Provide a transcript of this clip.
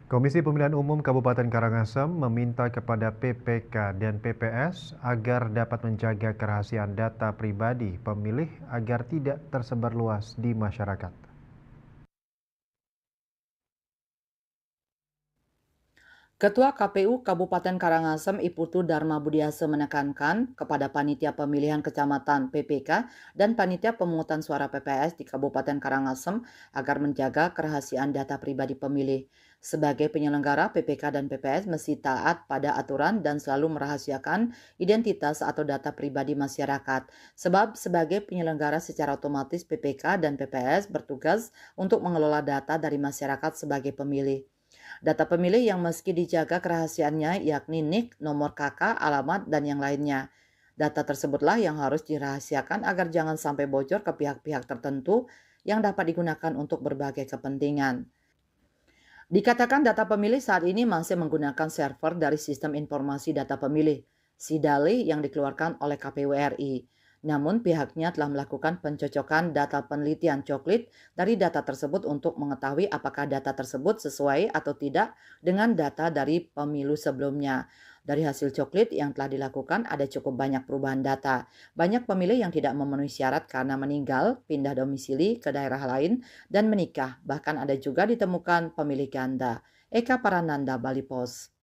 Komisi Pemilihan Umum Kabupaten Karangasem meminta kepada PPK dan PPS agar dapat menjaga kerahasiaan data pribadi pemilih agar tidak tersebar luas di masyarakat. Ketua KPU Kabupaten Karangasem Iputu Dharma Budiase menekankan kepada panitia pemilihan kecamatan PPK dan panitia pemungutan suara PPS di Kabupaten Karangasem agar menjaga kerahasiaan data pribadi pemilih. Sebagai penyelenggara, PPK dan PPS mesti taat pada aturan dan selalu merahasiakan identitas atau data pribadi masyarakat. Sebab sebagai penyelenggara secara otomatis PPK dan PPS bertugas untuk mengelola data dari masyarakat sebagai pemilih. Data pemilih yang meski dijaga kerahasiaannya yakni NIK, nomor KK, alamat, dan yang lainnya. Data tersebutlah yang harus dirahasiakan agar jangan sampai bocor ke pihak-pihak tertentu yang dapat digunakan untuk berbagai kepentingan. Dikatakan data pemilih saat ini masih menggunakan server dari Sistem Informasi Data Pemilih, SIDALI, yang dikeluarkan oleh KPU RI. Namun pihaknya telah melakukan pencocokan data penelitian coklit dari data tersebut untuk mengetahui apakah data tersebut sesuai atau tidak dengan data dari pemilu sebelumnya. Dari hasil coklit yang telah dilakukan ada cukup banyak perubahan data. Banyak pemilih yang tidak memenuhi syarat karena meninggal, pindah domisili ke daerah lain, dan menikah. Bahkan ada juga ditemukan pemilih ganda. Eka Parananda, Bali Pos.